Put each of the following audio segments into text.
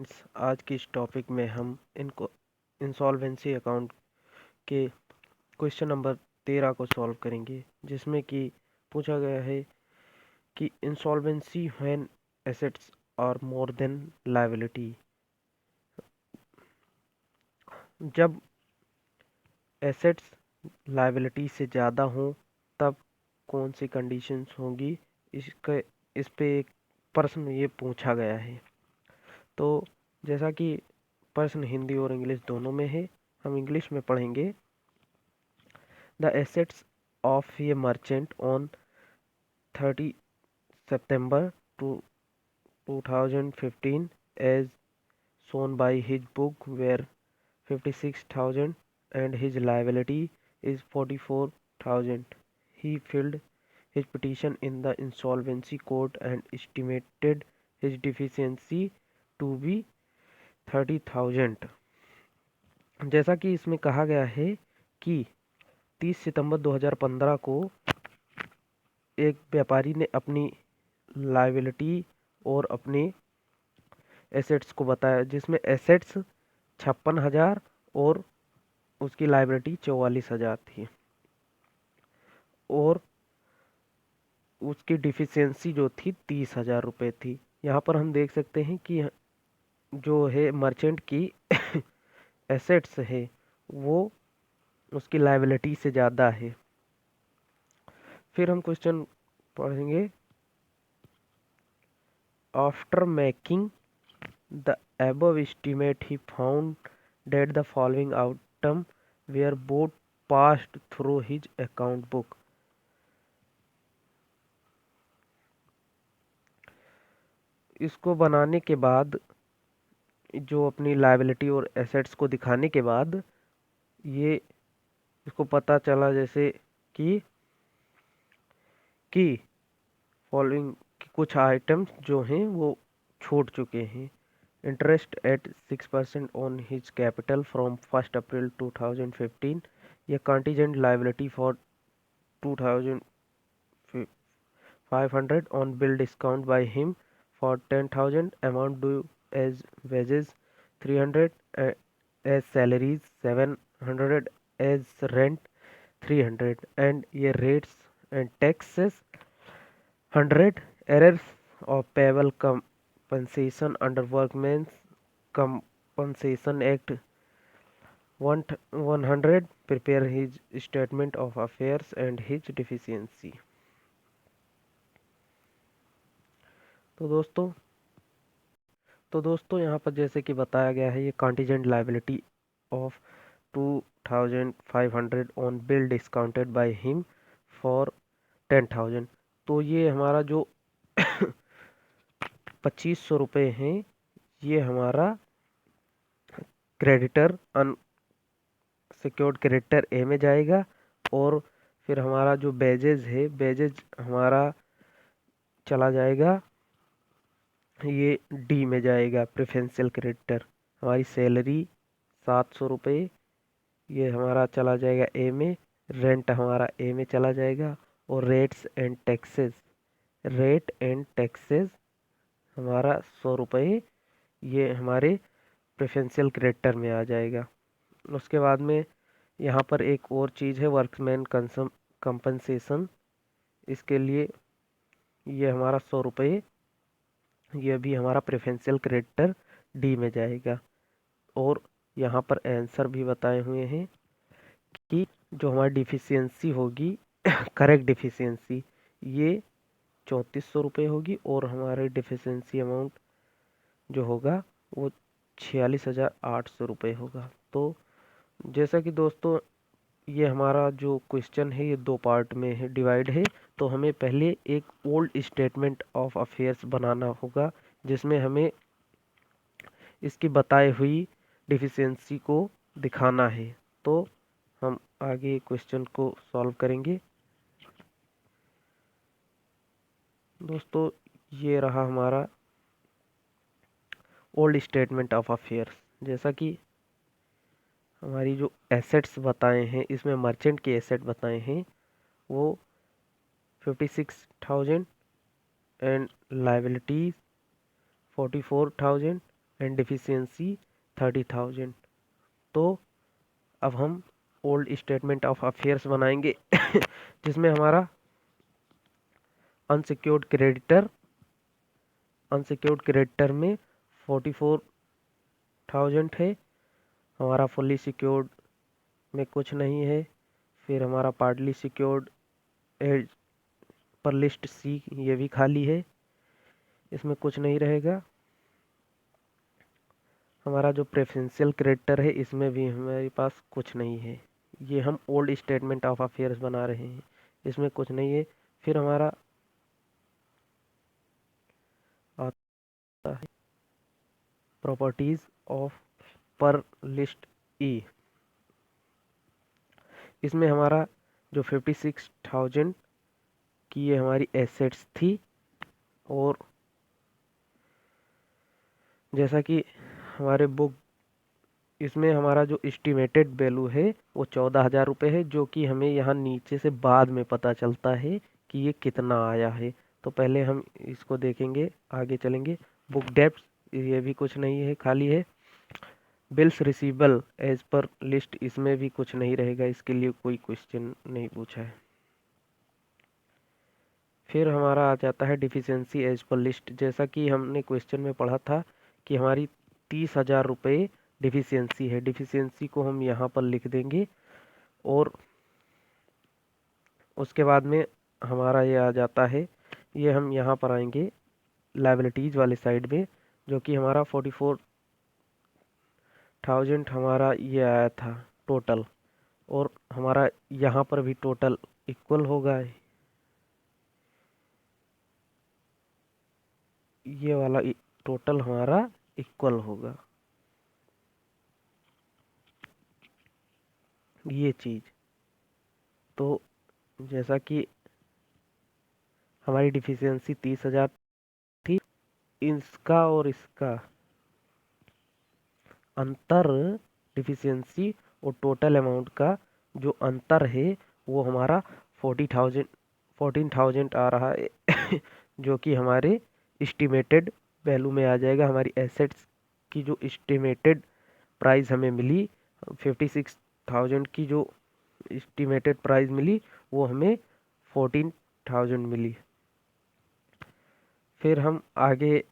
Friends, आज की इस टॉपिक में हम इनको इंसॉल्वेंसी अकाउंट के क्वेश्चन नंबर 13 को सॉल्व करेंगे, जिसमें कि पूछा गया है कि insolvency when assets are more than liability. जब एसेट्स लायबिलिटी से ज़्यादा हों तब कौन सी कंडीशंस होंगी, इस पे एक प्रश्न ये पूछा गया है। तो जैसा कि प्रश्न हिंदी और इंग्लिश दोनों में है, हम इंग्लिश में पढ़ेंगे। The assets of A merchant on 30 September 2015 as shown by his book were 56,000 and his liability is 44,000. He filed his petition in the insolvency court and estimated his deficiency to be 30,000। जैसा कि इसमें कहा गया है कि 30 सितंबर 2015 को एक व्यापारी ने अपनी लायबिलिटी और अपने एसेट्स को बताया, जिसमें एसेट्स 56,000 और उसकी लायबिलिटी 44,000 थी और उसकी डिफिशियंसी जो थी 30,000 रुपये थी। यहाँ पर हम देख सकते हैं कि जो है मर्चेंट की एसेट्स है वो उसकी लायबिलिटी से ज़्यादा है। फिर हम क्वेश्चन पढ़ेंगे। After making the above estimate he found that the following item were both passed through his account book। इसको बनाने के बाद, जो अपनी लायबिलिटी और एसेट्स को दिखाने के बाद ये इसको पता चला जैसे कि फॉलोइंग कुछ आइटम्स जो हैं वो छूट चुके हैं। Interest eight 6% on his capital from 1 अप्रैल 2015, या contingent liability for 2,500 on bill discount by him for 10,000, amount due as wages 300, as salaries 700, as rent 300, and ये rates and taxes 100, errors of payable compensation under Workmen's Compensation Act 100, prepare his statement of affairs and his deficiency। तो दोस्तों यहाँ पर जैसे कि बताया गया है, ये contingent liability of 2,500 on bill discounted by him for 10,000। तो ये हमारा जो 2,500 रुपये हैं, ये हमारा क्रेडिटर अनसिक्योर्ड क्रेडिटर ए में जाएगा, और फिर हमारा जो बेजेज है, बेजेज हमारा चला जाएगा, ये डी में जाएगा प्रेफरेंशियल क्रेडिटर। हमारी सैलरी 700 रुपये, ये हमारा चला जाएगा ए में। रेंट हमारा ए में चला जाएगा, और रेट एंड टैक्सेस हमारा 100 रुपये, ये हमारे प्रेफरेंशियल क्रेडिटर में आ जाएगा। उसके बाद में यहाँ पर एक और चीज़ है, वर्कमैन कंपनसेशन। इसके लिए ये हमारा 100 रुपये, ये भी हमारा प्रेफरेंशियल क्रेडिटर डी में जाएगा। और यहाँ पर आंसर भी बताए हुए हैं कि जो हमारी डिफिशियंसी होगी करेक्ट डिफिशियंसी, ये 3,400 रुपये होगी, और हमारे डिफिशियंसी अमाउंट जो होगा वो 46,800 रुपये होगा। तो जैसा कि दोस्तों ये हमारा जो क्वेश्चन है ये 2 पार्ट में है, डिवाइड है। तो हमें पहले एक ओल्ड स्टेटमेंट ऑफ अफेयर्स बनाना होगा, जिसमें हमें इसकी बताई हुई डिफिशियंसी को दिखाना है। तो हम आगे क्वेश्चन को सॉल्व करेंगे। दोस्तों ये रहा हमारा ओल्ड स्टेटमेंट ऑफ अफेयर्स। जैसा कि हमारी जो एसेट्स बताए हैं, इसमें मर्चेंट के एसेट बताए हैं वो 56,000 एंड लायबिलिटीज 44,000, एंड डिफिशियंसी 30,000। तो अब हम ओल्ड स्टेटमेंट ऑफ अफेयर्स बनाएंगे जिसमें हमारा अनसिक्योर्ड क्रेडिटर में 44,000 है। हमारा फुल्ली सिक्योर्ड में कुछ नहीं है। फिर हमारा partly secured as per list C, ये भी खाली है, इसमें कुछ नहीं रहेगा। हमारा जो प्रेफरेंशियल क्रेडिटर है, इसमें भी हमारे पास कुछ नहीं है। ये हम ओल्ड स्टेटमेंट ऑफ अफेयर्स बना रहे हैं, इसमें कुछ नहीं है। फिर हमारा आता है प्रॉपर्टीज ऑफ पर लिस्ट ई। इसमें हमारा जो 56,000 की ये हमारी एसेट्स थी, और जैसा कि हमारे बुक, इसमें हमारा जो एस्टिमेटेड वैल्यू है वो 14,000 रुपये है, जो कि हमें यहाँ नीचे से बाद में पता चलता है कि ये कितना आया है। तो पहले हम इसको देखेंगे, आगे चलेंगे। बुक डेब्ट्स, ये भी कुछ नहीं है, खाली है। Bills receivable as per list, इसमें भी कुछ नहीं रहेगा, इसके लिए कोई क्वेश्चन नहीं पूछा है। फिर हमारा आ जाता है डिफिशियंसी एज पर लिस्ट। जैसा कि हमने क्वेश्चन में पढ़ा था कि हमारी 30,000 रुपये डिफिशियंसी है। डिफिशियंसी को हम यहाँ पर लिख देंगे, और उसके बाद में हमारा ये आ जाता है, ये हम यहाँ पर आएंगे लायबिलिटीज़ वाले साइड में, जो कि हमारा 44,000 हमारा ये आया था टोटल, और हमारा यहाँ पर भी टोटल इक्वल होगा, ये वाला टोटल हमारा इक्वल होगा, ये चीज़। तो जैसा कि हमारी डिफिशियंसी 30,000 थी, इसका और इसका अंतर, डिफिशियंसी और टोटल अमाउंट का जो अंतर है वो हमारा 14,000 आ रहा है जो कि हमारे एस्टिमेटेड वैल्यू में आ जाएगा। हमारी एसेट्स की जो एस्टिमेटेड प्राइस हमें मिली, 56,000 की जो एस्टिमेटेड प्राइस मिली, वो हमें 14,000 मिली। फिर हम आगे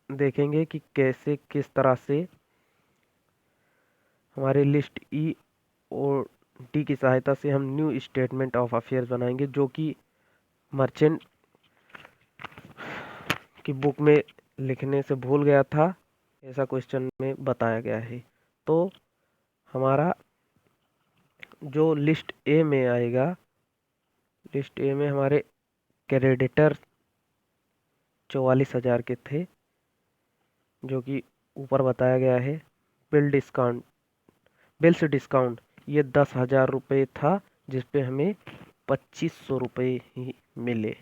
देखेंगे कि कैसे, किस तरह से हमारे लिस्ट ई और डी की सहायता से हम न्यू स्टेटमेंट ऑफ अफेयर्स बनाएंगे, जो कि मर्चेंट की बुक में लिखने से भूल गया था, ऐसा क्वेश्चन में बताया गया है। तो हमारा जो लिस्ट ए में आएगा, लिस्ट ए में हमारे क्रेडिटर 44,000 के थे, जो कि ऊपर बताया गया है। बिल्स डिस्काउंट ये 10,000 रुपये था, जिस पे हमें 2,500 रुपये ही मिले।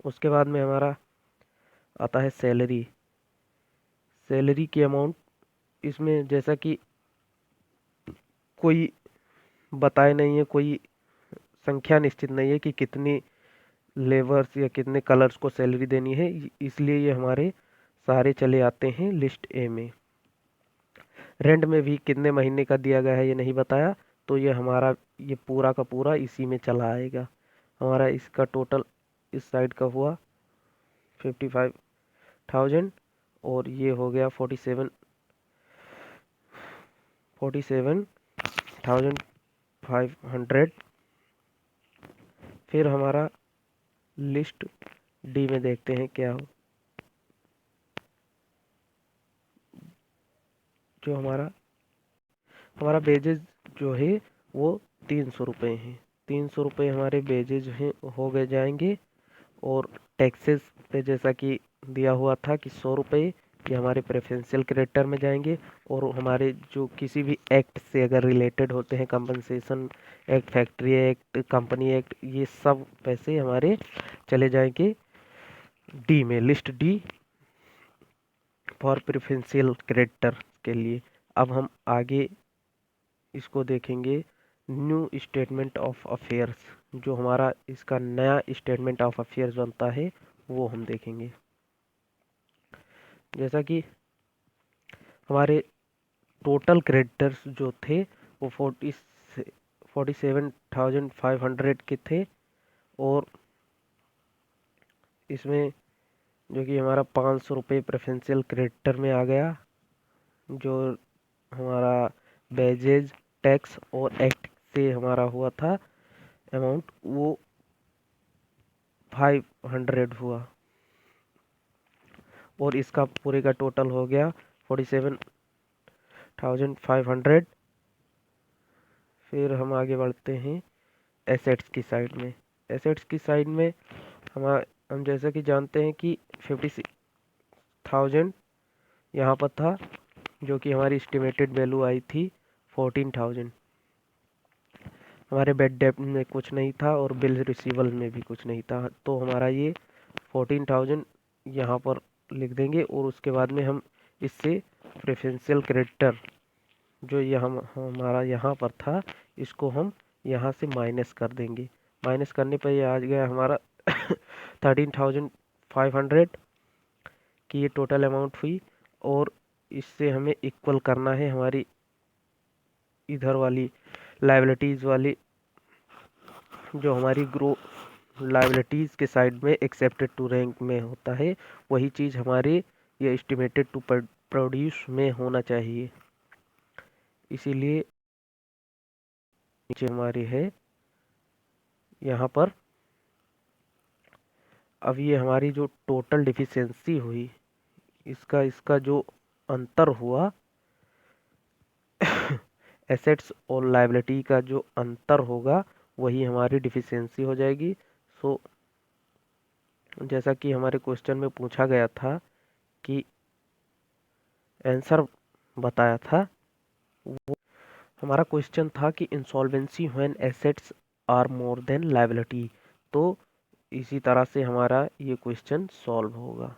उसके बाद में हमारा आता है सैलरी की अमाउंट। इसमें जैसा कि कोई बताए नहीं है, कोई संख्या निश्चित नहीं है कि कितनी लेबर्स या कितने कलर्स को सैलरी देनी है, इसलिए ये हमारे सारे चले आते हैं लिस्ट ए में। रेंट में भी कितने महीने का दिया गया है ये नहीं बताया, तो ये हमारा ये पूरा का पूरा इसी में चला आएगा। हमारा इसका टोटल इस साइड का हुआ 55,000, और ये हो गया 47,500। फिर हमारा लिस्ट डी में देखते हैं क्या हो। जो हमारा बेजेस जो है वो 300 रुपये हैं। 300 रुपये हमारे बेजेज हैं, हो गए जाएंगे। और टैक्सेस पे जैसा कि दिया हुआ था कि 100 रुपये, ये हमारे प्रेफरेंशियल क्रेडिटर में जाएंगे। और हमारे जो किसी भी एक्ट से अगर रिलेटेड होते हैं, compensation act, factory act, company act, ये सब पैसे हमारे चले जाएंगे डी में, list D for preferential creditor के लिए। अब हम आगे इसको देखेंगे, न्यू स्टेटमेंट ऑफ अफेयर्स। जो हमारा इसका नया स्टेटमेंट ऑफ अफेयर्स बनता है वो हम देखेंगे। जैसा कि हमारे टोटल क्रेडिटर्स जो थे वो 47,500 के थे, और इसमें जो कि हमारा 500 रुपये प्रेफरेंशियल क्रेडिटर में आ गया, जो हमारा वेजेज टैक्स और एक्ट से हमारा हुआ था अमाउंट, वो 500 हुआ, और इसका पूरे का टोटल हो गया 47,500। फिर हम आगे बढ़ते हैं एसेट्स की साइड में। एसेट्स की साइड में हम जैसा कि जानते हैं कि 56,000 यहाँ पर था, जो कि हमारी एस्टिमेटेड वैल्यू आई थी 14,000। हमारे बेड डेब्ट में कुछ नहीं था और बिल रिसीवल में भी कुछ नहीं था, तो हमारा ये 14,000 यहाँ पर लिख देंगे, और उसके बाद में हम इससे प्रेफरेंशियल क्रेडिटर जो ये हमारा यहाँ पर था, इसको हम यहाँ से माइनस कर देंगे। माइनस करने पर ये आ गया हमारा 13,500 की ये टोटल अमाउंट हुई, और इससे हमें इक्वल करना है हमारी इधर वाली लायबिलिटीज़ वाली, जो हमारी ग्रो लायबिलिटीज़ के साइड में एक्सेप्टेड टू रैंक में होता है, वही चीज़ हमारे ये एस्टिमेटेड टू प्रोड्यूस में होना चाहिए। इसीलिए नीचे हमारी है यहाँ पर। अब ये हमारी जो टोटल डिफिशियंसी हुई, इसका जो अंतर हुआ एसेट्स और लायबिलिटी का जो अंतर होगा, वही हमारी डिफिशियंसी हो जाएगी। सो जैसा कि हमारे क्वेश्चन में पूछा गया था कि आंसर बताया था, वो हमारा क्वेश्चन था कि insolvency when assets are more than liability. तो इसी तरह से हमारा ये क्वेश्चन सॉल्व होगा।